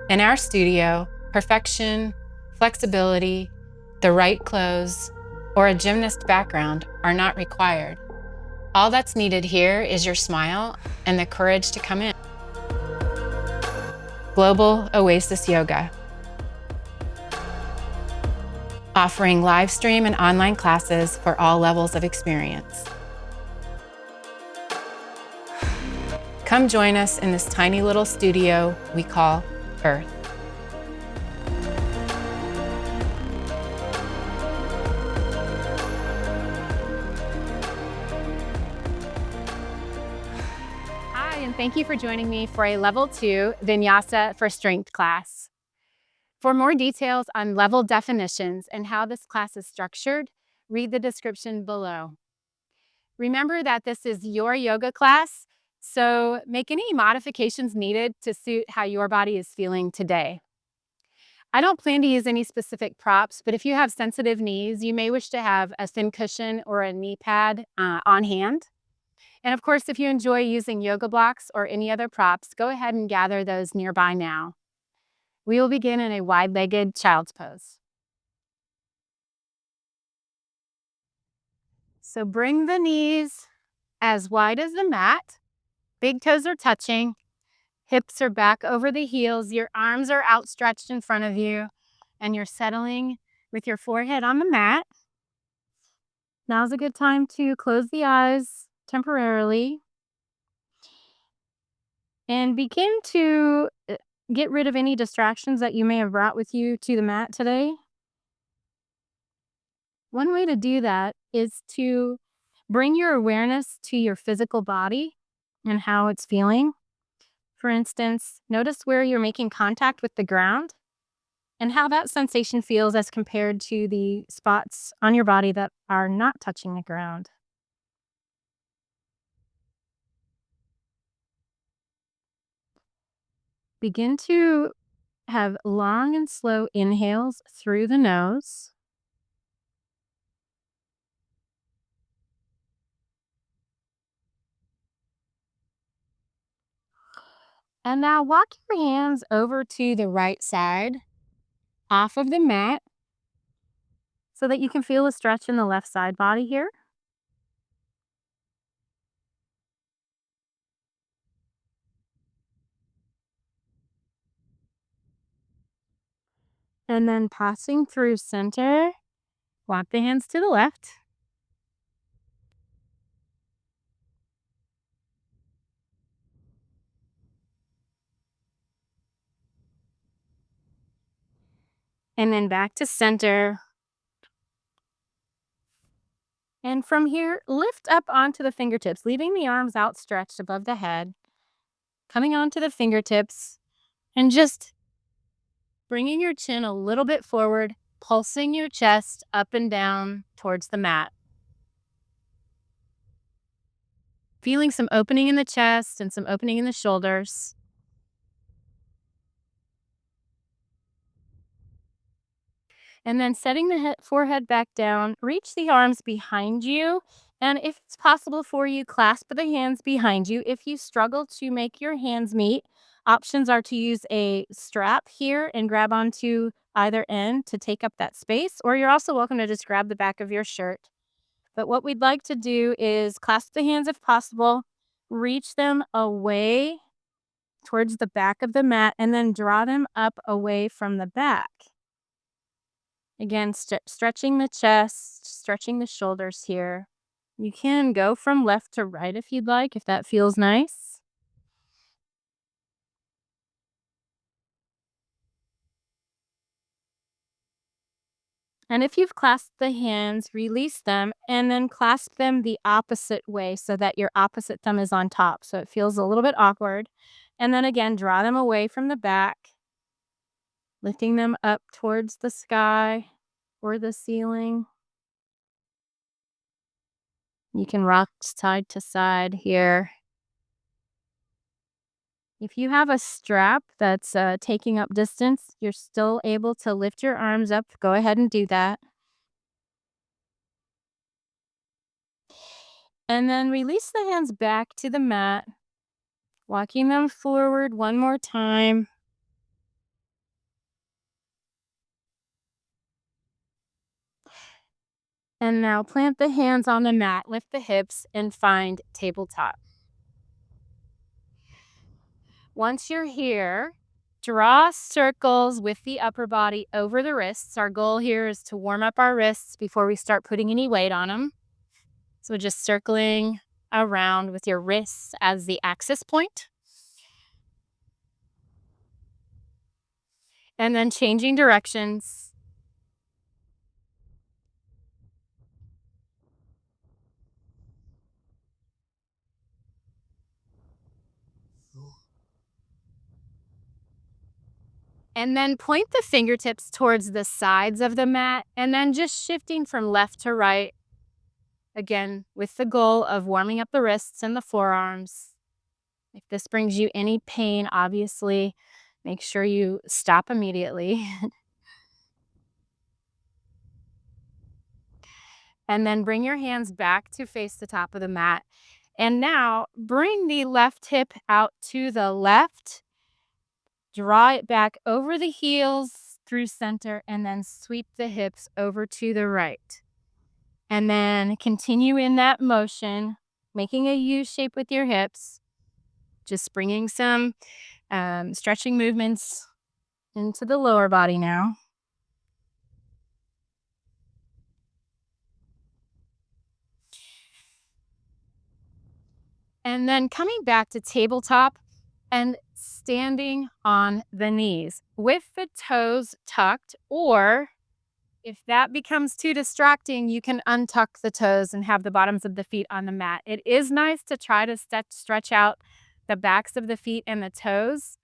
In our studio, perfection, flexibility, the right clothes, or a gymnast background are not required. All that's needed here is your smile and the courage to come in. Global Oasis Yoga, offering live stream and online classes for all levels of experience. Come join us in this tiny little studio we call Earth. Hi, and thank you for joining me for a Level 2 Vinyasa for Strength class. For more details on level definitions and how this class is structured, read the description below. Remember that this is your yoga class, so make any modifications needed to suit how your body is feeling today. I don't plan to use any specific props, but if you have sensitive knees, you may wish to have a thin cushion or a knee pad on hand. And of course, if you enjoy using yoga blocks or any other props, go ahead and gather those nearby now. We will begin in a wide-legged child's pose. So bring the knees as wide as the mat. Big toes are touching. Hips are back over the heels. Your arms are outstretched in front of you, and you're settling with your forehead on the mat. Now's a good time to close the eyes temporarily and begin to get rid of any distractions that you may have brought with you to the mat today. One way to do that is to bring your awareness to your physical body and how it's feeling. For instance, notice where you're making contact with the ground and how that sensation feels as compared to the spots on your body that are not touching the ground. Begin to have long and slow inhales through the nose. And now walk your hands over to the right side off of the mat so that you can feel a stretch in the left side body here. And then passing through center, walk the hands to the left. And then back to center. And from here, lift up onto the fingertips, leaving the arms outstretched above the head, coming onto the fingertips, and just bringing your chin a little bit forward, pulsing your chest up and down towards the mat. Feeling some opening in the chest and some opening in the shoulders. And then setting the forehead back down, reach the arms behind you. And if it's possible for you, clasp the hands behind you. If you struggle to make your hands meet, options are to use a strap here and grab onto either end to take up that space, or you're also welcome to just grab the back of your shirt. But what we'd like to do is clasp the hands if possible, reach them away towards the back of the mat, and then draw them up away from the back. Again, stretching the chest, stretching the shoulders here. You can go from left to right if you'd like, if that feels nice. And if you've clasped the hands, release them and then clasp them the opposite way so that your opposite thumb is on top. So it feels a little bit awkward. And then again, draw them away from the back, lifting them up towards the sky or the ceiling. You can rock side to side here. If you have a strap that's taking up distance, you're still able to lift your arms up. Go ahead and do that. And then release the hands back to the mat, walking them forward one more time. And now plant the hands on the mat, lift the hips, and find tabletop. Once you're here, draw circles with the upper body over the wrists. Our goal here is to warm up our wrists before we start putting any weight on them. So just circling around with your wrists as the axis point. And then changing directions. And then point the fingertips towards the sides of the mat and then just shifting from left to right. Again, with the goal of warming up the wrists and the forearms. If this brings you any pain, obviously, make sure you stop immediately. And then bring your hands back to face the top of the mat. And now bring the left hip out to the left. Draw it back over the heels through center and then sweep the hips over to the right. And then continue in that motion, making a U shape with your hips. Just bringing some stretching movements into the lower body now. And then coming back to tabletop and standing on the knees with the toes tucked, or if that becomes too distracting, you can untuck the toes and have the bottoms of the feet on the mat. It is nice to try to stretch out the backs of the feet and the toes.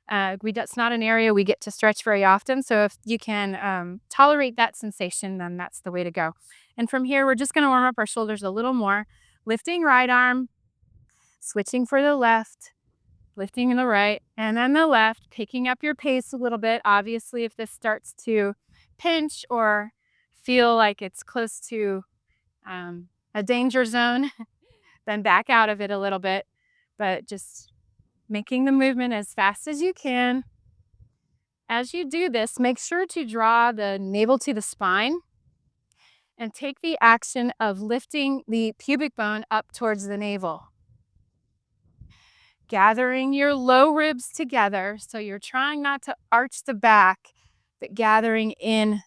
That's not an area we get to stretch very often. So if you can tolerate that sensation, then that's the way to go. And from here, we're just going to warm up our shoulders a little more. Lifting right arm, switching for the left, lifting the right, and then the left, picking up your pace a little bit. Obviously, if this starts to pinch or feel like it's close to a danger zone, then back out of it a little bit. But just making the movement as fast as you can. As you do this, make sure to draw the navel to the spine and take the action of lifting the pubic bone up towards the navel. Gathering your low ribs together. So you're trying not to arch the back, but gathering in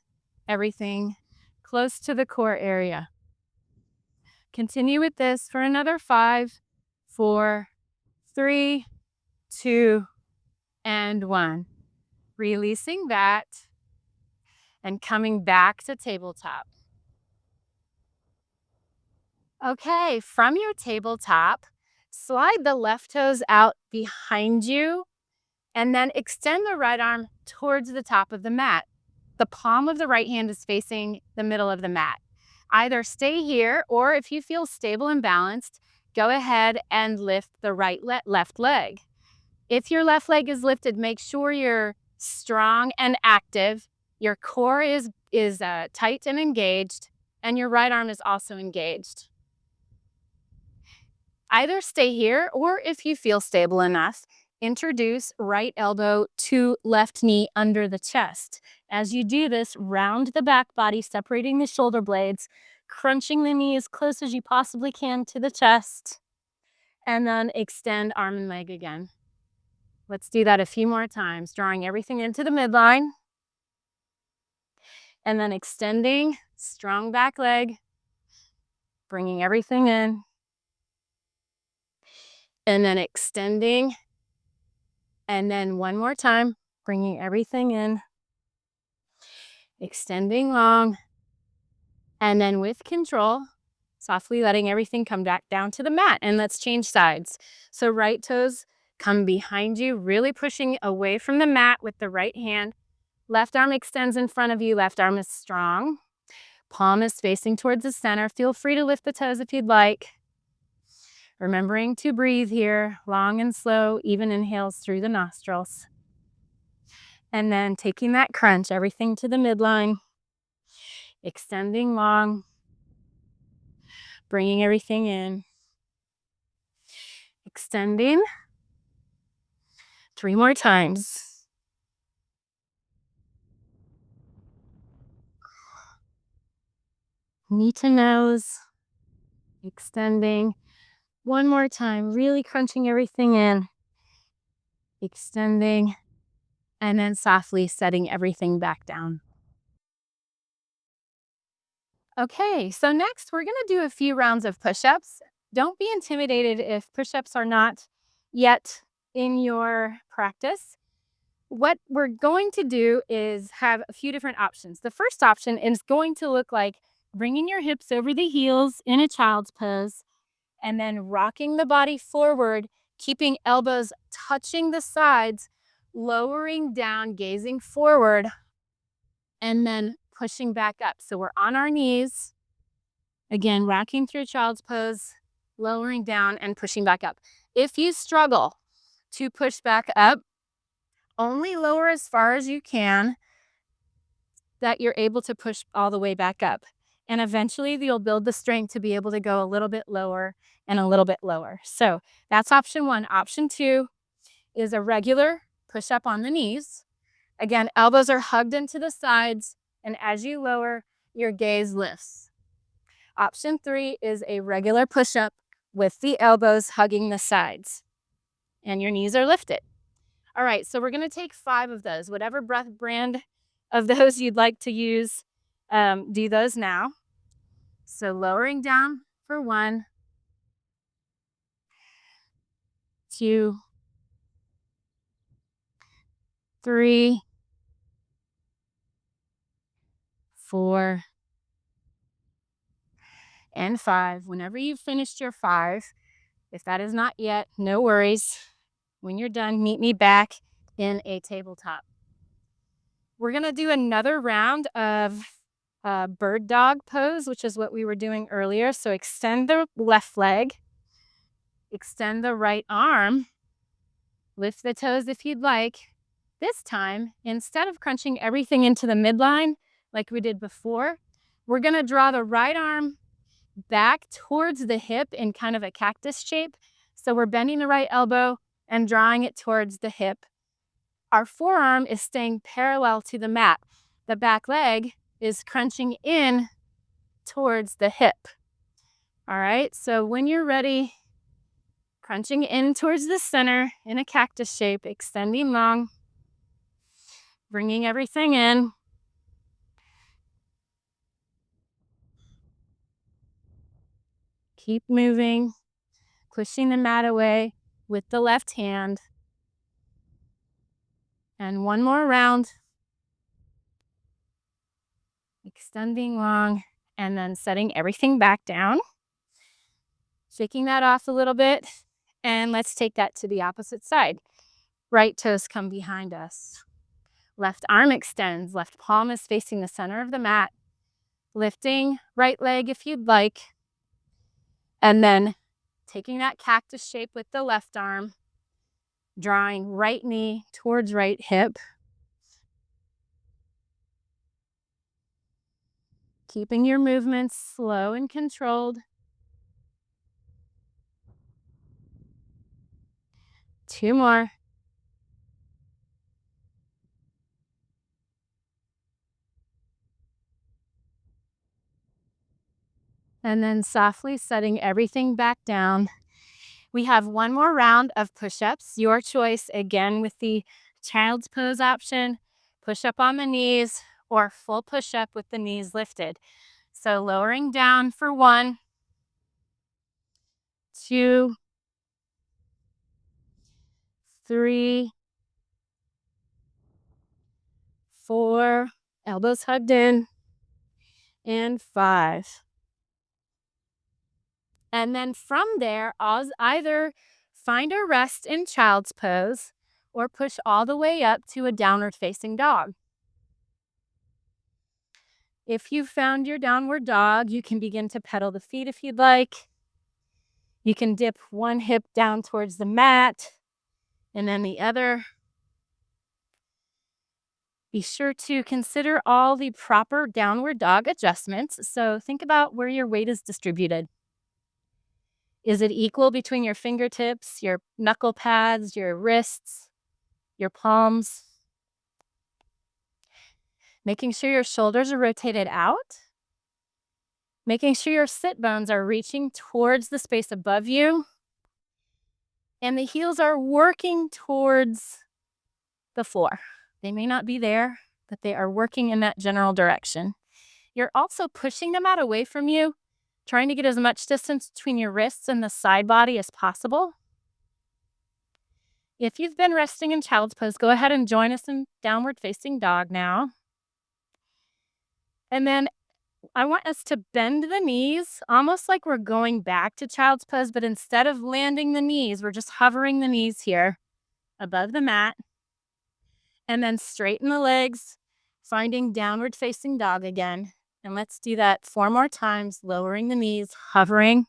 everything close to the core area. Continue with this for another 5, 4, 3, 2, and 1. Releasing that and coming back to tabletop. Okay, from your tabletop, slide the left toes out behind you and then extend the right arm towards the top of the mat. The palm of the right hand is facing the middle of the mat. Either stay here, or if you feel stable and balanced, go ahead and lift the left leg. If your left leg is lifted, make sure you're strong and active. Your core is tight and engaged, and your right arm is also engaged. Either stay here, or if you feel stable enough, introduce right elbow to left knee under the chest. As you do this, round the back body, separating the shoulder blades, crunching the knee as close as you possibly can to the chest, and then extend arm and leg again. Let's do that a few more times, drawing everything into the midline, and then extending, strong back leg, bringing everything in, and then extending, and then one more time, bringing everything in, extending long, and then with control, softly letting everything come back down to the mat. And let's change sides. So right toes come behind you, really pushing away from the mat with the right hand. Left arm extends in front of you. Left arm is strong. Palm is facing towards the center. Feel free to lift the toes if you'd like. Remembering to breathe here, long and slow, even inhales through the nostrils. And then taking that crunch, everything to the midline. Extending long. Bringing everything in. Extending. 3 more times. Knee to nose, extending. One more time, really crunching everything in, extending, and then softly setting everything back down. Okay, so next we're going to do a few rounds of push-ups. Don't be intimidated if push-ups are not yet in your practice. What we're going to do is have a few different options. The first option is going to look like bringing your hips over the heels in a child's pose and then rocking the body forward, keeping elbows touching the sides, lowering down, gazing forward, and then pushing back up. So we're on our knees, again, rocking through child's pose, lowering down and pushing back up. If you struggle to push back up, only lower as far as you can, that you're able to push all the way back up. And eventually you'll build the strength to be able to go a little bit lower and a little bit lower. So that's option one. Option two is a regular push up on the knees. Again, elbows are hugged into the sides, and as you lower, your gaze lifts. Option three is a regular push up with the elbows hugging the sides, and your knees are lifted. All right, so we're going to take 5 of those, whatever breath brand of those you'd like to use, do those now. So lowering down for 1, 2, 3, 4, and 5. Whenever you've finished your 5, if that is not yet, no worries. When you're done, meet me back in a tabletop. We're going to do another round of bird dog pose, which is what we were doing earlier. So extend the left leg, extend the right arm, lift the toes if you'd like. This time, instead of crunching everything into the midline like we did before, we're going to draw the right arm back towards the hip in kind of a cactus shape. So we're bending the right elbow and drawing it towards the hip. Our forearm is staying parallel to the mat. The back leg is crunching in towards the hip. All right, so when you're ready, crunching in towards the center in a cactus shape, extending long, bringing everything in. Keep moving, pushing the mat away with the left hand. And one more round. Extending long and then setting everything back down. Shaking that off a little bit. And let's take that to the opposite side. Right toes come behind us. Left arm extends. Left palm is facing the center of the mat. Lifting right leg if you'd like. And then taking that cactus shape with the left arm. Drawing right knee towards right hip. Keeping your movements slow and controlled. 2 more. And then softly setting everything back down. We have one more round of push-ups. Your choice, again, with the child's pose option, push up on the knees or full push-up with the knees lifted. So lowering down for 1, 2, 3, 4, elbows hugged in, and 5. And then from there, I'll either find a rest in child's pose or push all the way up to a downward facing dog. If you've found your downward dog, you can begin to pedal the feet if you'd like. You can dip one hip down towards the mat and then the other. Be sure to consider all the proper downward dog adjustments. So think about where your weight is distributed. Is it equal between your fingertips, your knuckle pads, your wrists, your palms? Making sure your shoulders are rotated out. making sure your sit bones are reaching towards the space above you and the heels are working towards the floor. They may not be there, but they are working in that general direction. You're also pushing the mat away from you, trying to get as much distance between your wrists and the side body as possible. If you've been resting in child's pose, go ahead and join us in downward facing dog now. And then I want us to bend the knees, almost like we're going back to child's pose, but instead of landing the knees, we're just hovering the knees here above the mat. And then straighten the legs, finding downward facing dog again. And let's do that 4 more times, lowering the knees, hovering,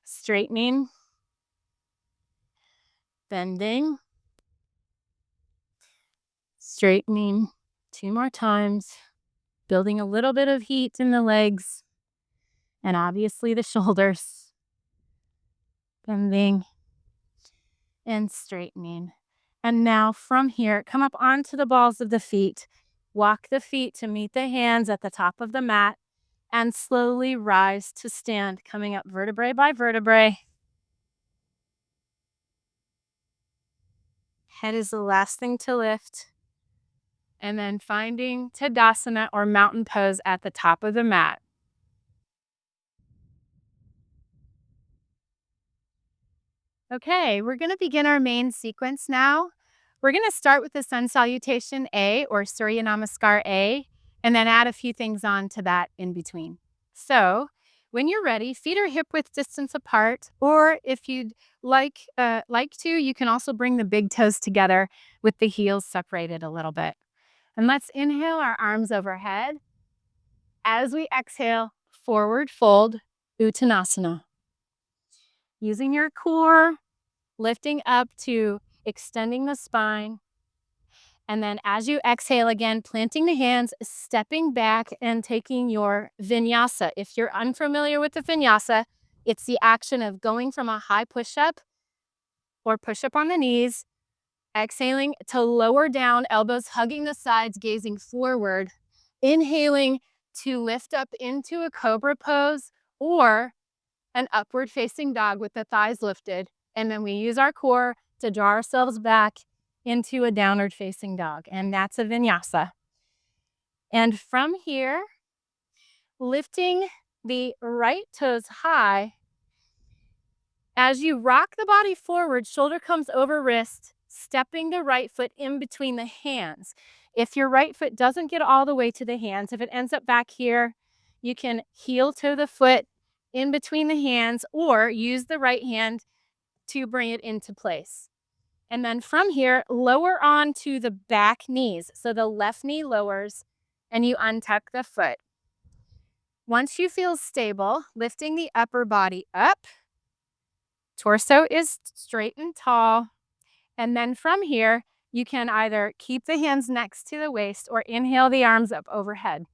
straightening, bending, straightening. 2 more times, building a little bit of heat in the legs and obviously the shoulders. Bending and straightening. And now from here, come up onto the balls of the feet. Walk the feet to meet the hands at the top of the mat and slowly rise to stand, coming up vertebrae by vertebrae. Head is the last thing to lift. And then finding Tadasana or mountain pose at the top of the mat. Okay, we're going to begin our main sequence now. We're going to start with the Sun Salutation A or Surya Namaskar A, and then add a few things on to that in between. So when you're ready, feet are hip width distance apart, or if you'd like to, you can also bring the big toes together with the heels separated a little bit. And let's inhale our arms overhead. As we exhale, forward fold, uttanasana. Using your core, lifting up to extending the spine. And then as you exhale again, planting the hands, stepping back and taking your vinyasa. If you're unfamiliar with the vinyasa, it's the action of going from a high push-up or push-up on the knees, exhaling to lower down, elbows hugging the sides, gazing forward, inhaling to lift up into a cobra pose or an upward facing dog with the thighs lifted. And then we use our core to draw ourselves back into a downward facing dog. And that's a vinyasa. And from here, lifting the right toes high. As you rock the body forward, shoulder comes over wrist, stepping the right foot in between the hands. If your right foot doesn't get all the way to the hands, if it ends up back here, you can heel toe the foot in between the hands or use the right hand to bring it into place. And then from here, lower on to the back knees. So the left knee lowers and you untuck the foot. Once you feel stable, lifting the upper body up, torso is straight and tall. And then from here, you can either keep the hands next to the waist or inhale the arms up overhead.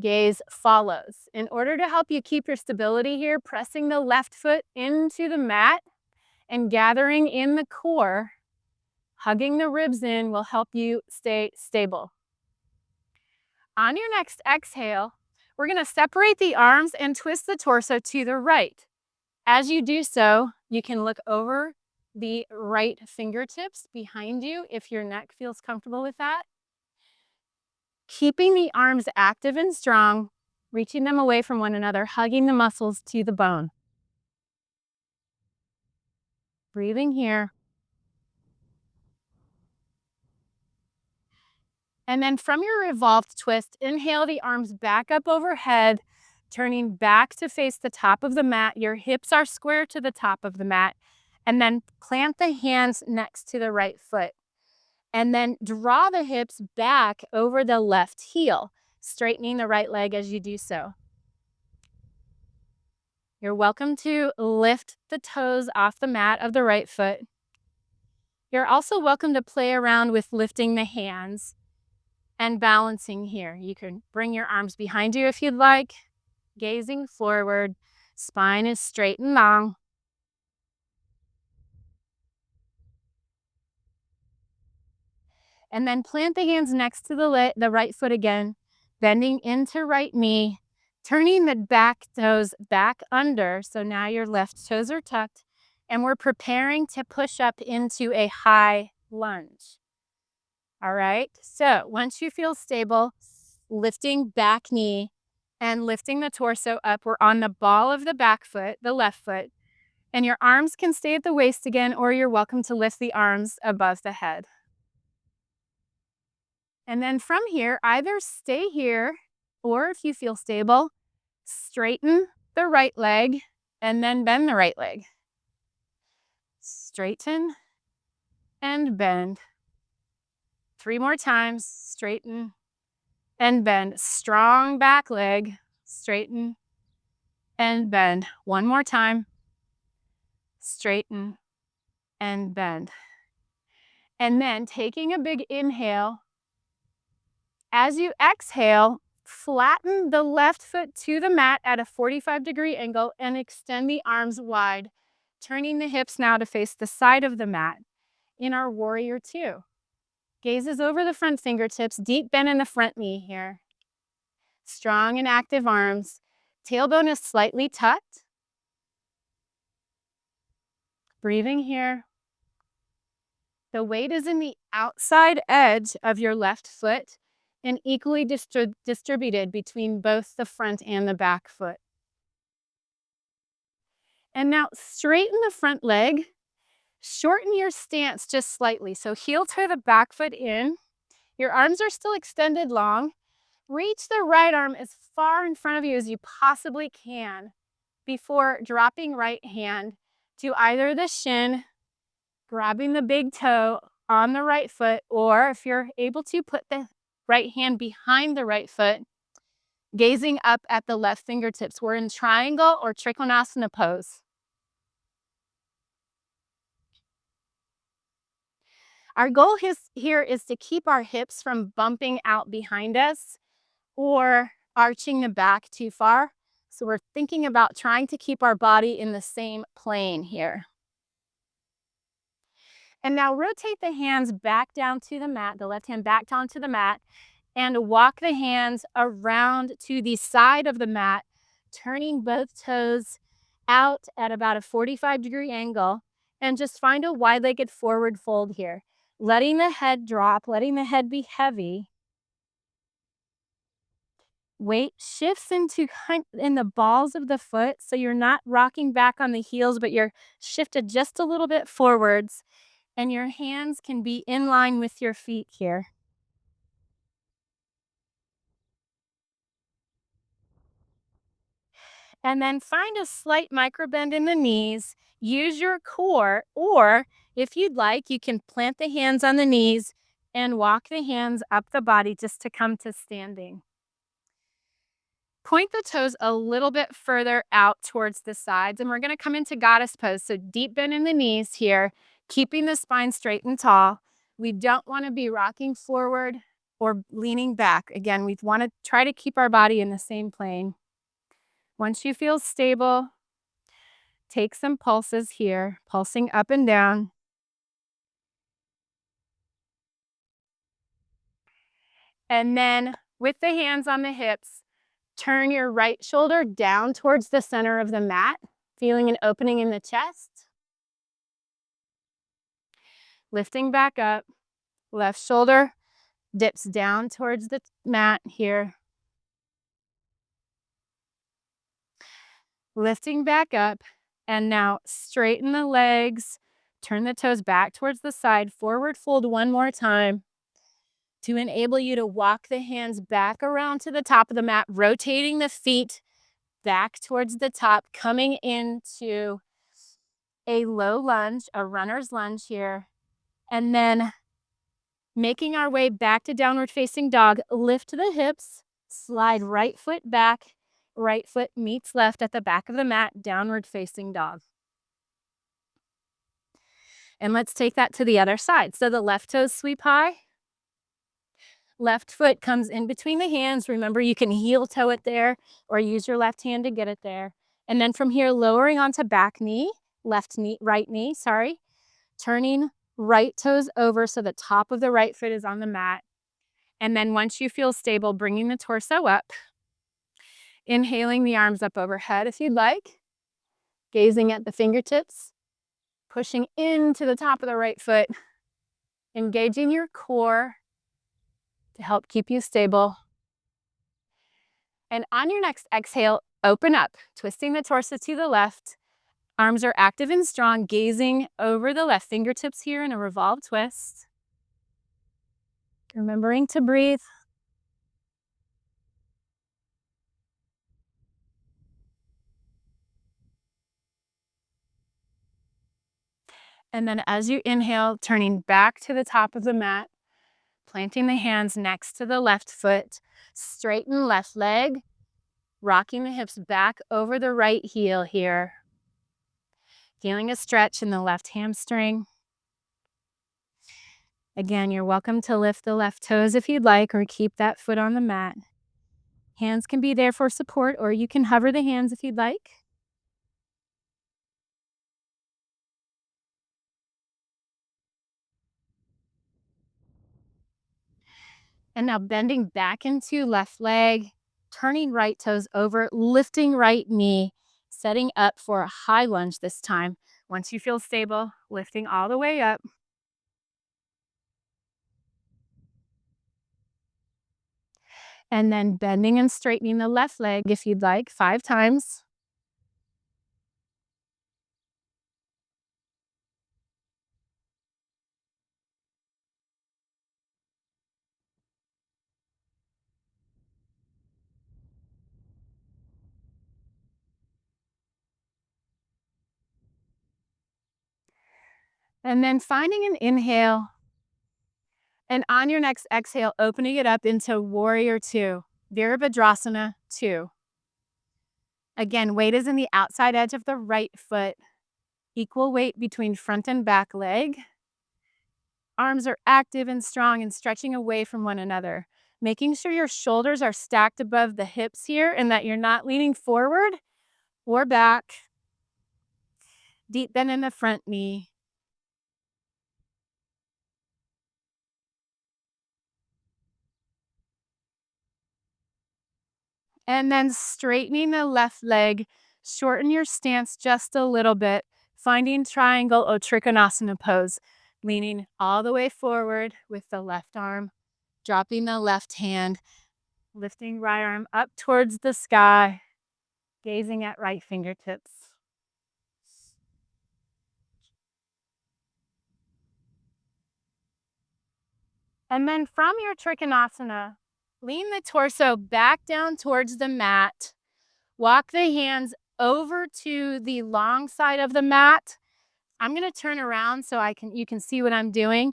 Gaze follows. In order to help you keep your stability here, pressing the left foot into the mat and gathering in the core, hugging the ribs in will help you stay stable. On your next exhale, we're going to separate the arms and twist the torso to the right. As you do so, you can look over the right fingertips behind you if your neck feels comfortable with that. Keeping the arms active and strong, reaching them away from one another, hugging the muscles to the bone. Breathing here. And then from your revolved twist, inhale the arms back up overhead, turning back to face the top of the mat. Your hips are square to the top of the mat. And then plant the hands next to the right foot. And then draw the hips back over the left heel, straightening the right leg as you do so. You're welcome to lift the toes off the mat of the right foot. You're also welcome to play around with lifting the hands and balancing here. You can bring your arms behind you if you'd like, gazing forward, spine is straight and long. And then plant the hands next to the right foot again, Bending into right knee, turning the back toes back under. So now your left toes are tucked, and we're preparing to push up into a high lunge. All right. So once you feel stable, lifting back knee and lifting the torso up, we're on the ball of the back foot, the left foot, and your arms can stay at the waist again, or you're welcome to lift the arms above the head. And then from here, either stay here, or if you feel stable, straighten the right leg and then bend the right leg. Straighten and bend. 3 more times. Straighten and bend. Strong back leg. Straighten and bend. 1 more time. Straighten and bend. And then taking a big inhale. As you exhale, flatten the left foot to the mat at a 45-degree angle and extend the arms wide, turning the hips now to face the side of the mat in our warrior two. Gazes over the front fingertips, deep bend in the front knee here. Strong and active arms. Tailbone is slightly tucked. Breathing here. The weight is in the outside edge of your left foot and equally distributed between both the front and the back foot. And now straighten the front leg. Shorten your stance just slightly. So heel toe the back foot in. Your arms are still extended long. Reach the right arm as far in front of you as you possibly can before dropping right hand to either the shin, grabbing the big toe on the right foot, or if you're able to, put the right hand behind the right foot, gazing up at the left fingertips. We're in triangle or konasana pose. Our goal here is to keep our hips from bumping out behind us or arching the back too far. So we're thinking about trying to keep our body in the same plane here. And now rotate the hands back down to the mat, the left hand back down to the mat, and walk the hands around to the side of the mat, turning both toes out at about a 45-degree angle, and just find a wide-legged forward fold here. Letting the head drop, letting the head be heavy. Weight shifts into in the balls of the foot, so you're not rocking back on the heels, but you're shifted just a little bit forwards, and your hands can be in line with your feet here. And then find a slight micro bend in the knees. Use your core, or if you'd like, you can plant the hands on the knees and walk the hands up the body just to come to standing. Point the toes a little bit further out towards the sides, and we're going to come into goddess pose. So deep bend in the knees here, keeping the spine straight and tall. We don't want to be rocking forward or leaning back. Again, we want to try to keep our body in the same plane. Once you feel stable, take some pulses here, pulsing up and down. And then with the hands on the hips, turn your right shoulder down towards the center of the mat, feeling an opening in the chest. Lifting back up, left shoulder dips down towards the mat here. Lifting back up, and now straighten the legs, turn the toes back towards the side, forward fold one more time to enable you to walk the hands back around to the top of the mat, rotating the feet back towards the top, coming into a low lunge, a runner's lunge here, and then making our way back to downward facing dog. Lift the hips, slide right foot back, right foot meets left at the back of the mat, downward facing dog. And let's take that to the other side. So the left toes sweep high. Left foot comes in between the hands. Remember, you can heel toe it there or use your left hand to get it there. And then from here, lowering onto back knee, right knee, turning right toes over so the top of the right foot is on the mat. And then once you feel stable, bringing the torso up, inhaling the arms up overhead if you'd like, gazing at the fingertips, pushing into the top of the right foot, engaging your core to help keep you stable. And on your next exhale, open up, twisting the torso to the left. Arms are active and strong, gazing over the left fingertips here in a revolved twist. Remembering to breathe. And then as you inhale, turning back to the top of the mat, planting the hands next to the left foot, straighten left leg, rocking the hips back over the right heel here. Feeling a stretch in the left hamstring. Again, you're welcome to lift the left toes if you'd like, or keep that foot on the mat. Hands can be there for support, or you can hover the hands if you'd like. And now bending back into left leg, turning right toes over, lifting right knee, setting up for a high lunge this time. Once you feel stable, lifting all the way up. And then bending and straightening the left leg if you'd like, 5 times. And then finding an inhale. And on your next exhale, opening it up into warrior 2, virabhadrahasana 2. Again, weight is in the outside edge of the right foot. Equal weight between front and back leg. Arms are active and strong and stretching away from one another. Making sure your shoulders are stacked above the hips here and that you're not leaning forward or back. Deep bend in the front knee. And then straightening the left leg. Shorten your stance just a little bit. Finding triangle or konasana pose. Leaning all the way forward with the left arm. Dropping the left hand. Lifting right arm up towards the sky. Gazing at right fingertips. And then from your trikonasana, lean the torso back down towards the mat. Walk the hands over to the long side of the mat. I'm going to turn around so you can see what I'm doing,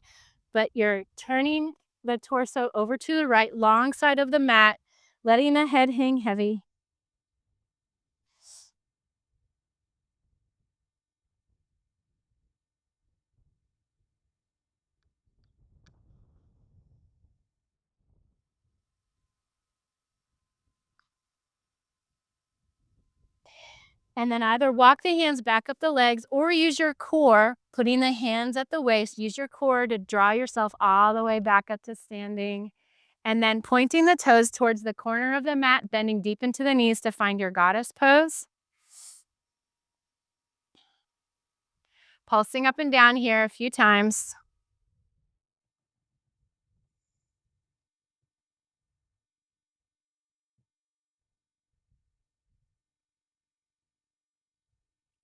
but you're turning the torso over to the right, long side of the mat, letting the head hang heavy. And then either walk the hands back up the legs or use your core, putting the hands at the waist. Use your core to draw yourself all the way back up to standing. And then pointing the toes towards the corner of the mat, bending deep into the knees to find your goddess pose. Pulsing up and down here a few times.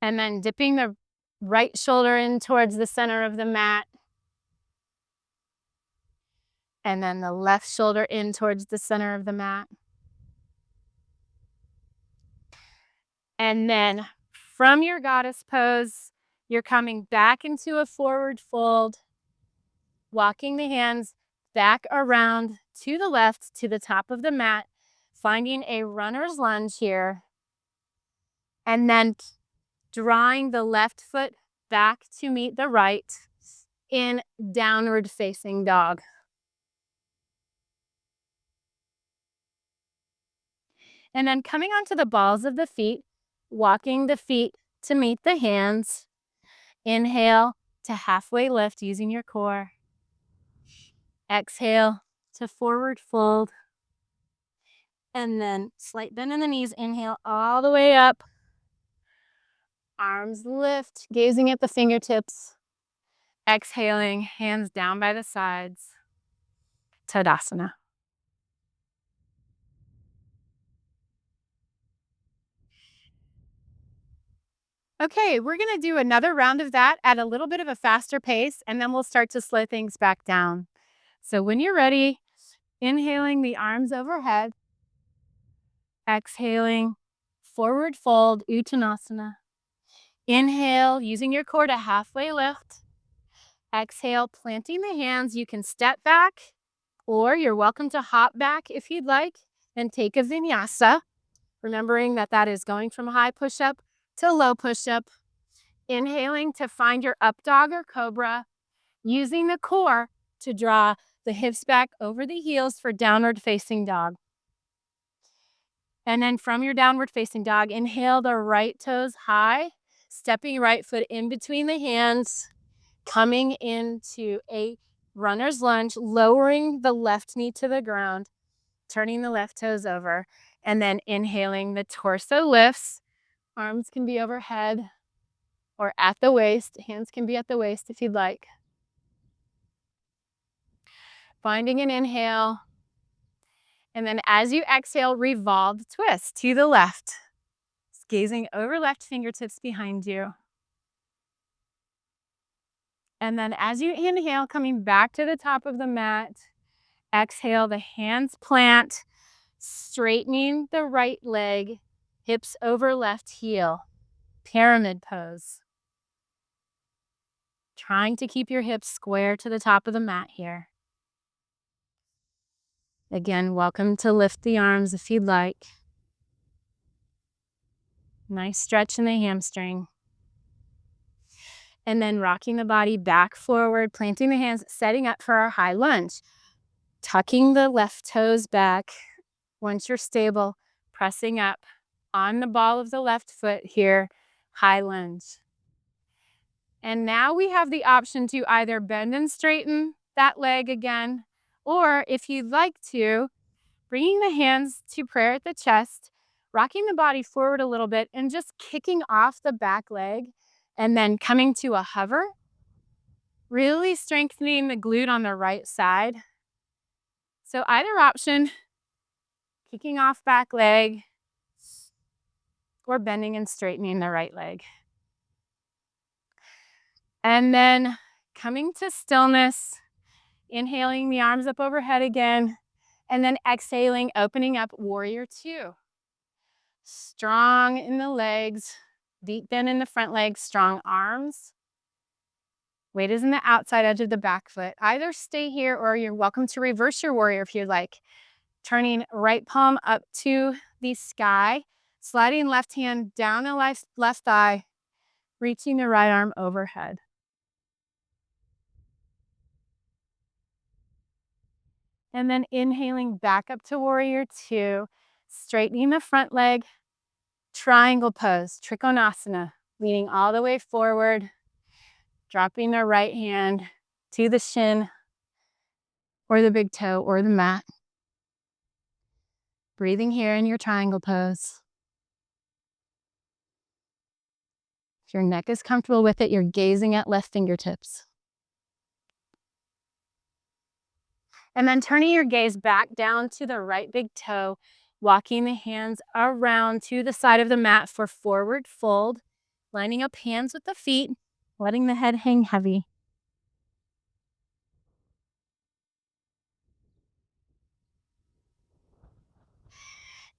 And then dipping the right shoulder in towards the center of the mat. And then the left shoulder in towards the center of the mat. And then from your goddess pose, you're coming back into a forward fold, walking the hands back around to the left to the top of the mat, finding a runner's lunge here, and then drawing the left foot back to meet the right in downward facing dog. And then coming onto the balls of the feet, walking the feet to meet the hands. Inhale to halfway lift using your core. Exhale to forward fold. And then slight bend in the knees. Inhale all the way up. Arms lift, gazing at the fingertips. Exhaling, hands down by the sides. Tadasana. Okay, we're going to do another round of that at a little bit of a faster pace, and then we'll start to slow things back down. So when you're ready, inhaling the arms overhead, exhaling, forward fold, uttanasana. Inhale, using your core to halfway lift. Exhale, planting the hands. You can step back, or you're welcome to hop back if you'd like and take a vinyasa, remembering that that is going from high push-up to low push-up. Inhaling to find your up dog or cobra, using the core to draw the hips back over the heels for downward facing dog. And then from your downward facing dog, inhale the right toes high, stepping right foot in between the hands, coming into a runner's lunge, lowering the left knee to the ground, turning the left toes over, and then inhaling, the torso lifts. Arms can be overhead or at the waist. Hands can be at the waist if you'd like. Finding an inhale. And then as you exhale, revolve the twist to the left. Gazing over left fingertips behind you. And then as you inhale, coming back to the top of the mat, exhale, the hands plant, straightening the right leg, hips over left heel, pyramid pose. Trying to keep your hips square to the top of the mat here. Again, welcome to lift the arms if you'd like. Nice stretch in the hamstring. And then rocking the body back forward, planting the hands, setting up for our high lunge. Tucking the left toes back. Once you're stable, pressing up on the ball of the left foot here, high lunge. And now we have the option to either bend and straighten that leg again, or if you'd like to, bringing the hands to prayer at the chest, rocking the body forward a little bit and just kicking off the back leg and then coming to a hover, really strengthening the glute on the right side. So either option, kicking off back leg or bending and straightening the right leg. And then coming to stillness, inhaling the arms up overhead again, and then exhaling, opening up warrior two. Strong in the legs, deep bend in the front legs, strong arms. Weight is in the outside edge of the back foot. Either stay here or you're welcome to reverse your warrior if you'd like. Turning right palm up to the sky, sliding left hand down the left thigh, reaching the right arm overhead. And then inhaling back up to warrior two, straightening the front leg, triangle pose, trikonasana, leaning all the way forward, dropping the right hand to the shin or the big toe or the mat. Breathing here in your triangle pose. If your neck is comfortable with it, you're gazing at left fingertips. And then turning your gaze back down to the right big toe, walking the hands around to the side of the mat for forward fold, lining up hands with the feet, letting the head hang heavy.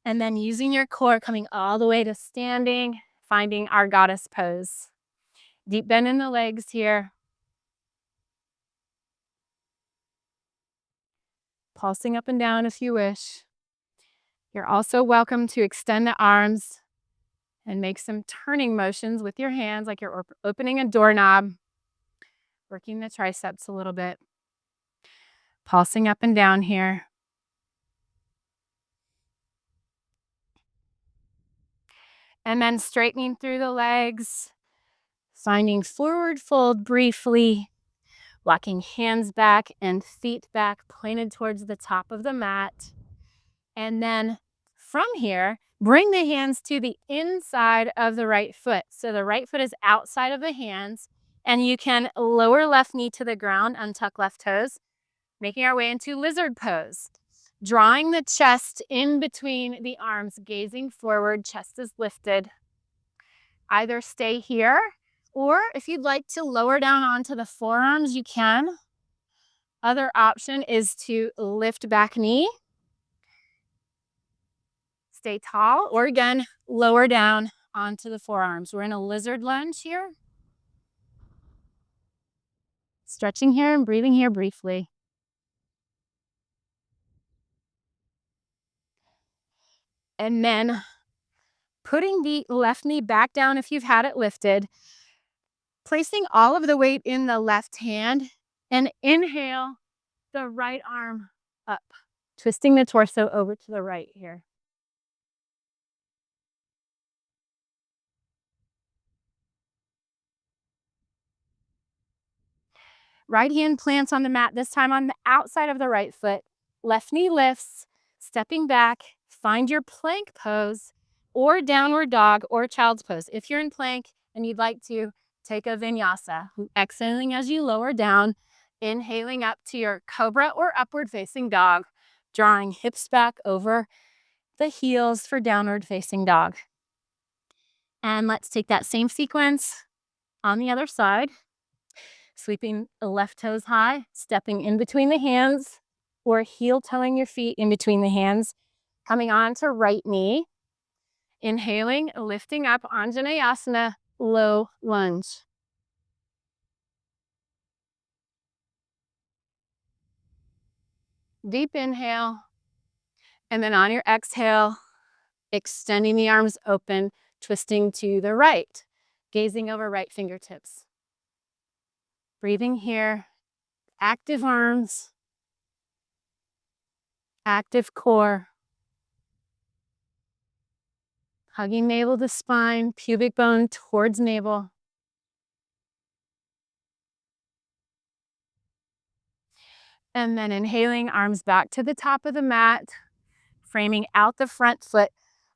And then using your core, coming all the way to standing, finding our goddess pose. Deep bend in the legs here. Pulsing up and down if you wish. You're also welcome to extend the arms and make some turning motions with your hands like you're opening a doorknob, working the triceps a little bit. Pulsing up and down here. And then straightening through the legs, finding forward fold briefly, Walking hands back and feet back, pointed towards the top of the mat. And then from here, bring the hands to the inside of the right foot. So the right foot is outside of the hands, and you can lower left knee to the ground, untuck left toes, making our way into lizard pose. Drawing the chest in between the arms, gazing forward, chest is lifted. Either stay here, or if you'd like to lower down onto the forearms, you can. Other option is to lift back knee, stay tall, or again, lower down onto the forearms. We're in a lizard lunge here. Stretching here and breathing here briefly. And then putting the left knee back down if you've had it lifted, placing all of the weight in the left hand, and inhale the right arm up, twisting the torso over to the right here. Right hand plants on the mat, this time on the outside of the right foot. Left knee lifts, stepping back, find your plank pose or downward dog or child's pose. If you're in plank and you'd like to take a vinyasa, exhaling as you lower down, inhaling up to your cobra or upward facing dog, drawing hips back over the heels for downward facing dog. And let's take that same sequence on the other side. Sweeping the left toes high, stepping in between the hands, or heel toeing your feet in between the hands, coming on to right knee. Inhaling, lifting up, Anjaneyasana, low lunge. Deep inhale, and then on your exhale, extending the arms open, twisting to the right, gazing over right fingertips. Breathing here, active arms, active core. Hugging navel to spine, pubic bone towards navel. And then inhaling, arms back to the top of the mat, framing out the front foot,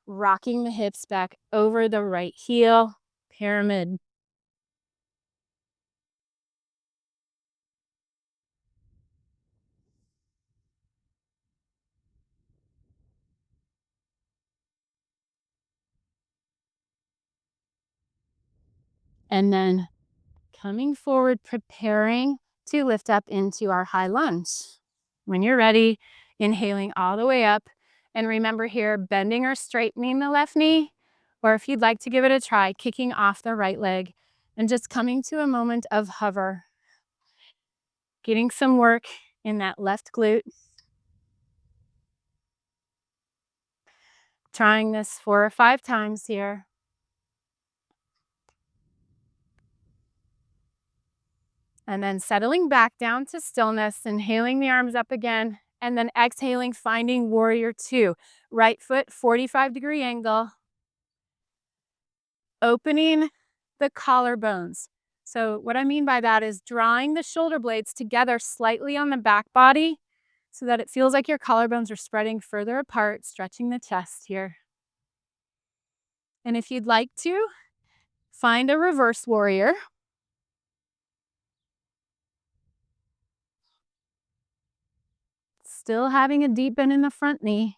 rocking the hips back over the right heel, pyramid. And then coming forward, preparing to lift up into our high lunge. When you're ready, inhaling all the way up. And remember here, bending or straightening the left knee, or if you'd like to give it a try, kicking off the right leg and just coming to a moment of hover. Getting some work in that left glute. Trying this 4 or 5 times here. And then settling back down to stillness, inhaling the arms up again, and then exhaling, finding warrior 2. Right foot, 45-degree angle. Opening the collarbones. So what I mean by that is drawing the shoulder blades together slightly on the back body so that it feels like your collarbones are spreading further apart, stretching the chest here. And if you'd like to, find a reverse warrior. Still having a deep bend in the front knee.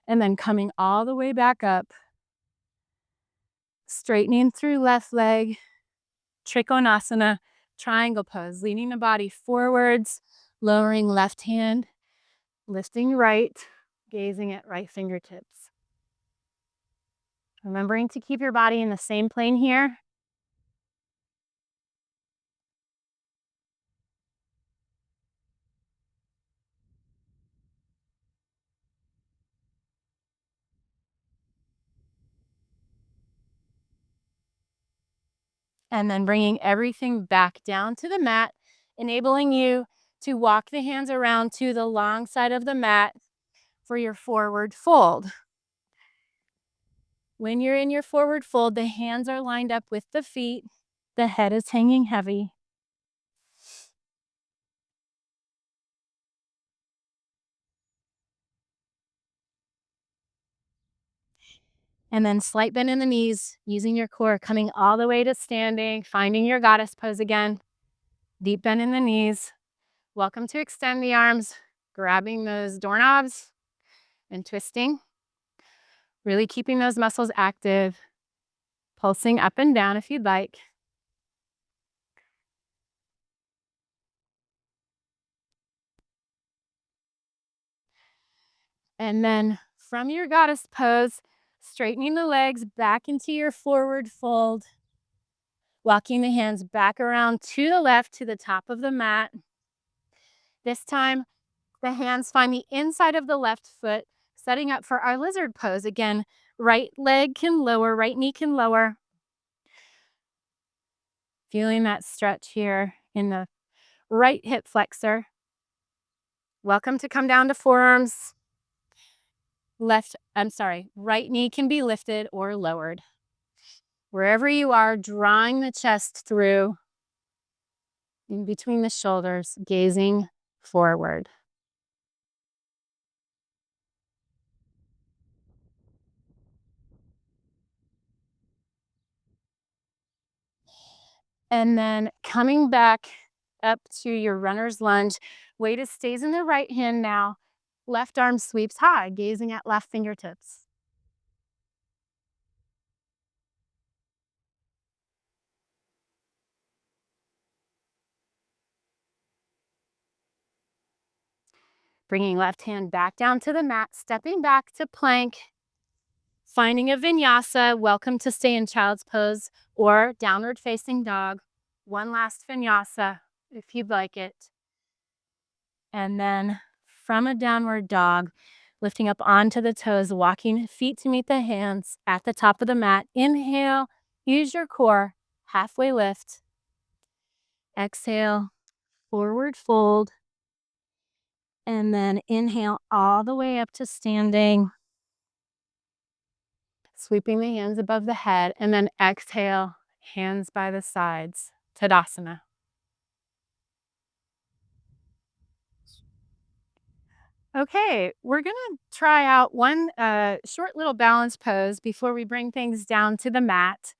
And then coming all the way back up. Straightening through left leg. Trikonasana, triangle pose. Leaning the body forwards, lowering left hand, lifting right, gazing at right fingertips. Remembering to keep your body in the same plane here. And then bringing everything back down to the mat, enabling you to walk the hands around to the long side of the mat for your forward fold. When you're in your forward fold, the hands are lined up with the feet. The head is hanging heavy. And then slight bend in the knees, using your core, coming all the way to standing, finding your goddess pose again. Deep bend in the knees. Welcome to extend the arms, grabbing those doorknobs and twisting. Really keeping those muscles active, pulsing up and down if you'd like. And then from your goddess pose, straightening the legs back into your forward fold, walking the hands back around to the left to the top of the mat. This time, the hands find the inside of the left foot, setting up for our lizard pose. Again, right leg can lower, right knee can lower. Feeling that stretch here in the right hip flexor. Welcome to come down to forearms. Right knee can be lifted or lowered. Wherever you are, drawing the chest through in between the shoulders, gazing forward. And then coming back up to your runner's lunge. Weight stays in the right hand now. Left arm sweeps high, gazing at left fingertips. Bringing left hand back down to the mat, stepping back to plank. Finding a vinyasa, welcome to stay in child's pose or downward facing dog. One last vinyasa if you'd like it. And then from a downward dog, lifting up onto the toes, walking feet to meet the hands at the top of the mat. Inhale, use your core, halfway lift. Exhale, forward fold. And then inhale all the way up to standing. Sweeping the hands above the head, and then exhale, hands by the sides, Tadasana. Okay, we're gonna try out one short little balance pose before we bring things down to the mat.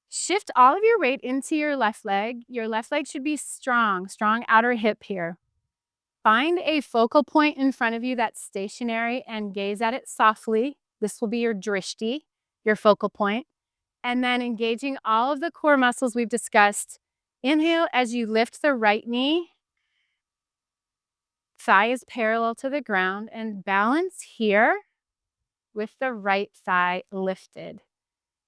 Shift all of your weight into your left leg. Your left leg should be strong, strong outer hip here. Find a focal point in front of you that's stationary and gaze at it softly. This will be your drishti, your focal point. And then engaging all of the core muscles we've discussed. Inhale as you lift the right knee. Thigh is parallel to the ground, and balance here with the right thigh lifted.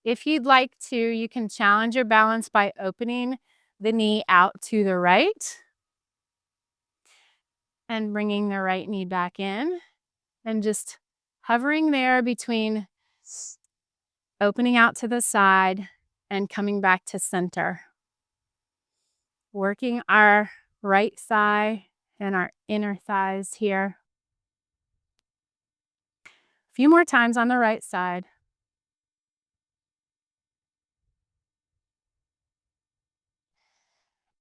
If you'd like to, you can challenge your balance by opening the knee out to the right and bringing the right knee back in and just hovering there between opening out to the side and coming back to center. Working our right thigh and our inner thighs here. A few more times on the right side.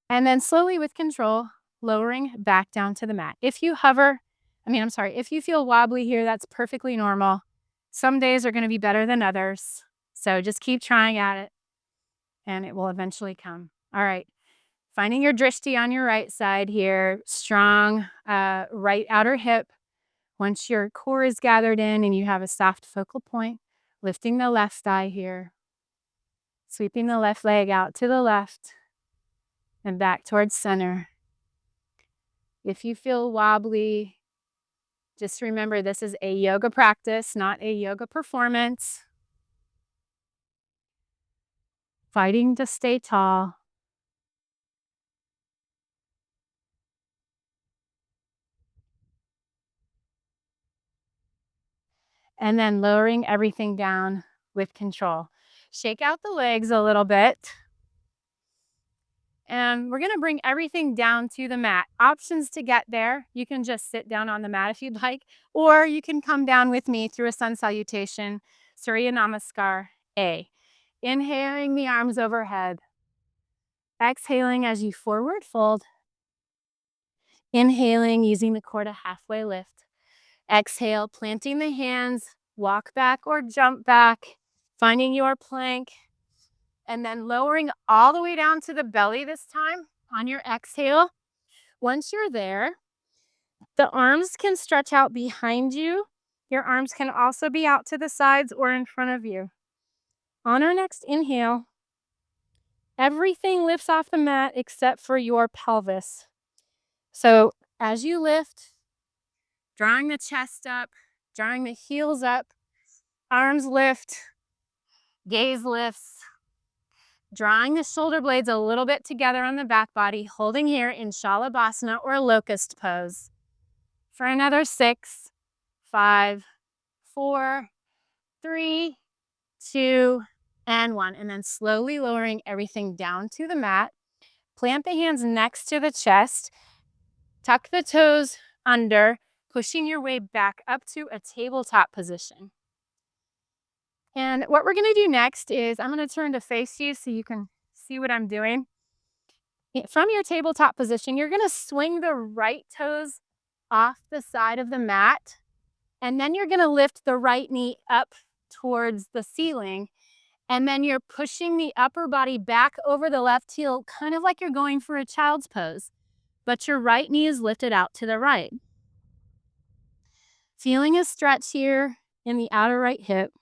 And then slowly with control, lowering back down to the mat. If you feel wobbly here, that's perfectly normal. Some days are going to be better than others. So just keep trying at it and it will eventually come. All right. Finding your drishti on your right side here. Strong right outer hip. Once your core is gathered in and you have a soft focal point, lifting the left thigh here. Sweeping the left leg out to the left and back towards center. If you feel wobbly, just remember this is a yoga practice, not a yoga performance. Fighting to stay tall. And then lowering everything down with control. Shake out the legs a little bit. And we're gonna bring everything down to the mat. Options to get there. You can just sit down on the mat if you'd like, or you can come down with me through a sun salutation, Surya Namaskar A. Inhaling the arms overhead. Exhaling as you forward fold. Inhaling, using the core to halfway lift. Exhale, planting the hands walk back or jump back, finding your plank, and then lowering all the way down to the belly this time on your exhale. Once you're there, the arms can stretch out behind you. Your arms can also be out to the sides or in front of you. On our next inhale, everything lifts off the mat except for your pelvis. So as you lift, drawing the chest up, drawing the heels up, arms lift, gaze lifts, drawing the shoulder blades a little bit together on the back body, holding here in shalabhasana or locust pose. For another 6, 5, 4, 3, 2, and 1. And then slowly lowering everything down to the mat. Plant the hands next to the chest. Tuck the toes under, pushing your way back up to a tabletop position. And what we're going to do next is I'm going to turn to face you so you can see what I'm doing. From your tabletop position, you're going to swing the right toes off the side of the mat, and then you're going to lift the right knee up towards the ceiling, and then you're pushing the upper body back over the left heel, kind of like you're going for a child's pose, but your right knee is lifted out to the right. Feeling a stretch here in the outer right hip.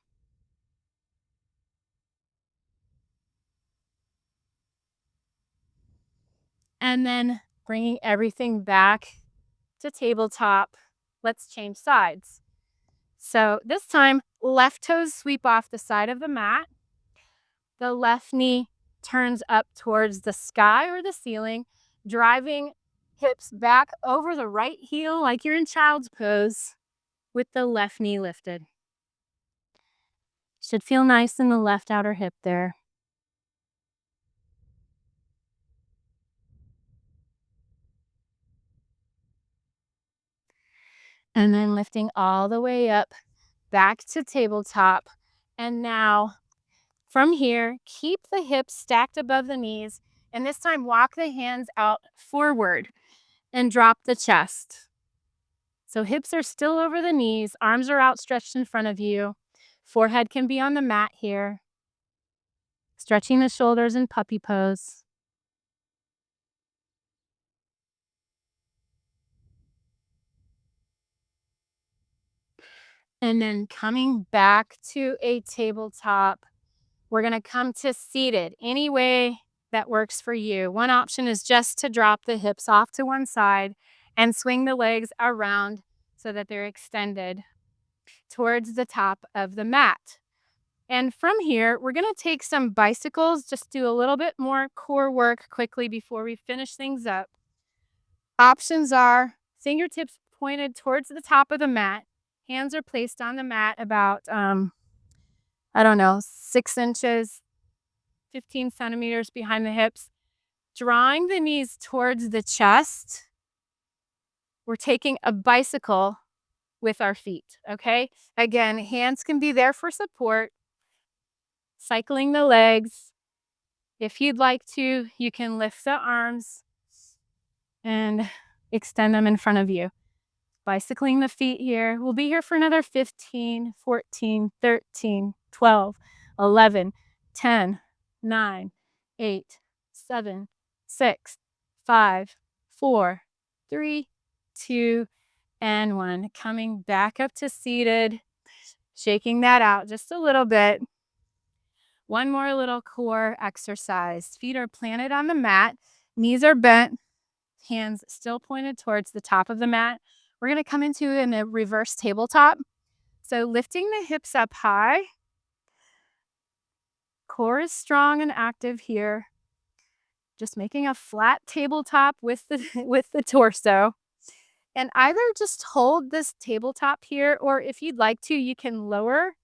And then bringing everything back to tabletop. Let's change sides. So this time, left toes sweep off the side of the mat. The left knee turns up towards the sky or the ceiling, driving hips back over the right heel like you're in child's pose with the left knee lifted. Should feel nice in the left outer hip there. And then lifting all the way up back to tabletop. And now from here, keep the hips stacked above the knees. And this time, walk the hands out forward and drop the chest. So hips are still over the knees, arms are outstretched in front of you. Forehead can be on the mat here. Stretching the shoulders in puppy pose. And then coming back to a tabletop, we're going to come to seated, any way that works for you. One option is just to drop the hips off to one side and swing the legs around so that they're extended towards the top of the mat. And from here, we're going to take some bicycles, just do a little bit more core work quickly before we finish things up. Options are fingertips pointed towards the top of the mat. Hands are placed on the mat about, 6 inches, 15 centimeters behind the hips. Drawing the knees towards the chest. We're taking a bicycle with our feet, okay? Again, hands can be there for support. Cycling the legs. If you'd like to, you can lift the arms and extend them in front of you. Bicycling the feet here. We'll be here for another 15, 14, 13, 12, 11, 10, 9, 8, 7, 6, 5, 4, 3, 2, and 1. Coming back up to seated, shaking that out just a little bit. One more little core exercise. Feet are planted on the mat, knees are bent, hands still pointed towards the top of the mat. We're going to come into a reverse tabletop. So lifting the hips up high. Core is strong and active here. Just making a flat tabletop with the torso. And either just hold this tabletop here, or if you'd like to, you can lower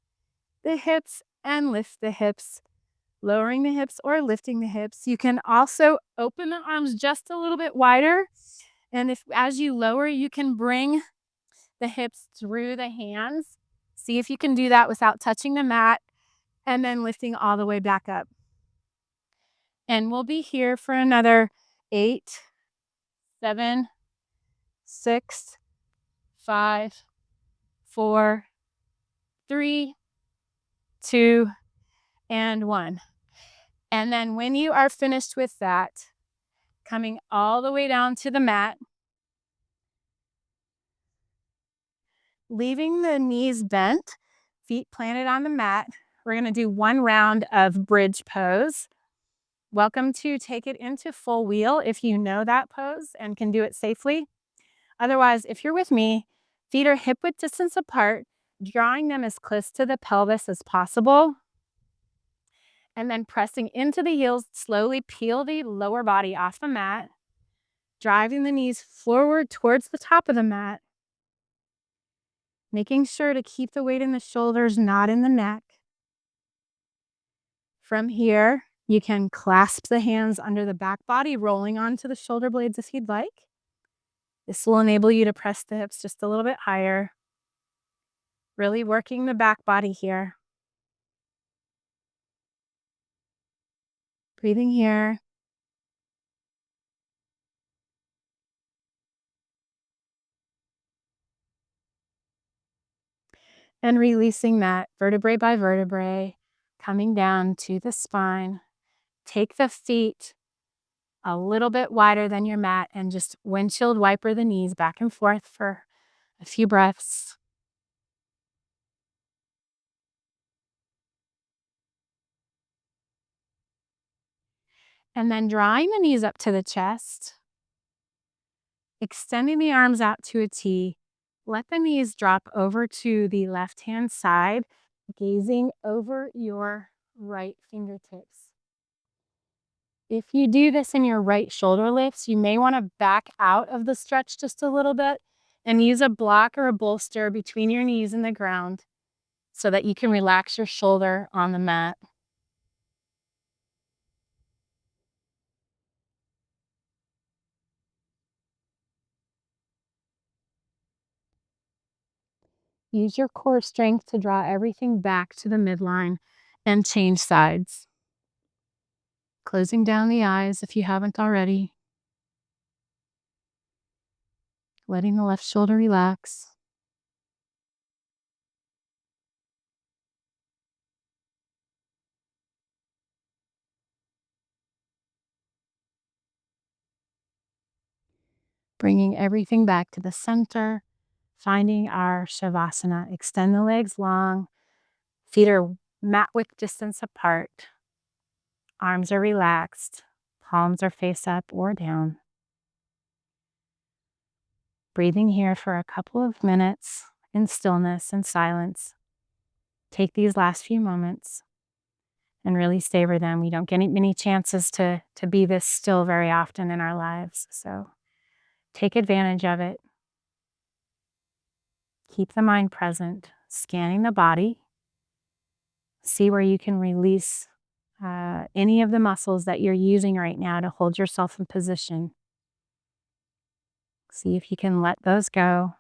the hips and lift the hips. Lowering the hips or lifting the hips. You can also open the arms just a little bit wider. And if as you lower, you can bring the hips through the hands. See if you can do that without touching the mat, and then lifting all the way back up. And we'll be here for another 8, 7, 6, 5, 4, 3, 2, and 1. And then when you are finished with that, coming all the way down to the mat, leaving the knees bent, feet planted on the mat. We're going to do one round of bridge pose. Welcome to take it into full wheel if you know that pose and can do it safely. Otherwise, if you're with me, feet are hip width distance apart, drawing them as close to the pelvis as possible. And then pressing into the heels, slowly peel the lower body off the mat, driving the knees forward towards the top of the mat, making sure to keep the weight in the shoulders, not in the neck. From here, you can clasp the hands under the back body, rolling onto the shoulder blades if you'd like. This will enable you to press the hips just a little bit higher, really working the back body here. Breathing here. And releasing that vertebrae by vertebrae, coming down to the spine. Take the feet a little bit wider than your mat and just windshield wiper the knees back and forth for a few breaths. And then drawing the knees up to the chest, extending the arms out to a T. Let the knees drop over to the left-hand side, gazing over your right fingertips. If you do this in your right shoulder lifts, you may want to back out of the stretch just a little bit and use a block or a bolster between your knees and the ground so that you can relax your shoulder on the mat. Use your core strength to draw everything back to the midline and change sides. Closing down the eyes if you haven't already. Letting the left shoulder relax. Bringing everything back to the center. Finding our savasana. Extend the legs long. Feet are mat width distance apart. Arms are relaxed. Palms are face up or down. Breathing here for a couple of minutes in stillness and silence. Take these last few moments and really savor them. We don't get many chances to be this still very often in our lives. So take advantage of it. Keep the mind present, scanning the body. See where you can release any of the muscles that you're using right now to hold yourself in position. See if you can let those go.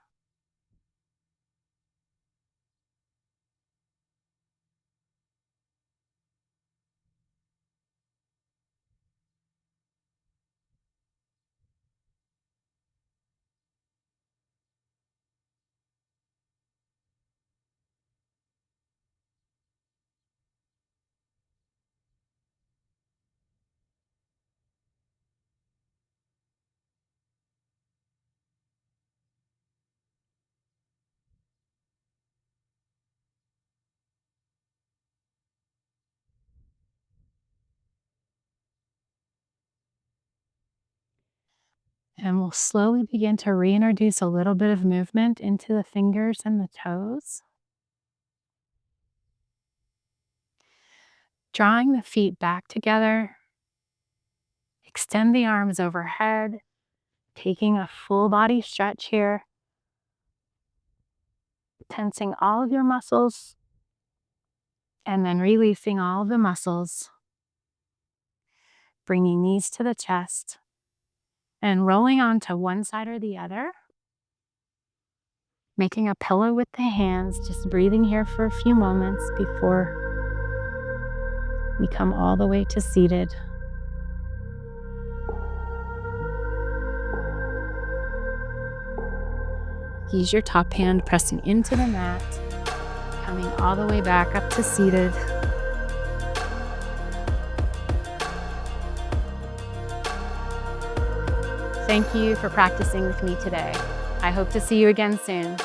And we'll slowly begin to reintroduce a little bit of movement into the fingers and the toes. Drawing the feet back together. Extend the arms overhead. Taking a full body stretch here. Tensing all of your muscles. And then releasing all of the muscles. Bringing knees to the chest. And rolling onto one side or the other. Making a pillow with the hands, just breathing here for a few moments before we come all the way to seated. Use your top hand pressing into the mat, Coming all the way back up to seated. Thank you for practicing with me today. I hope to see you again soon.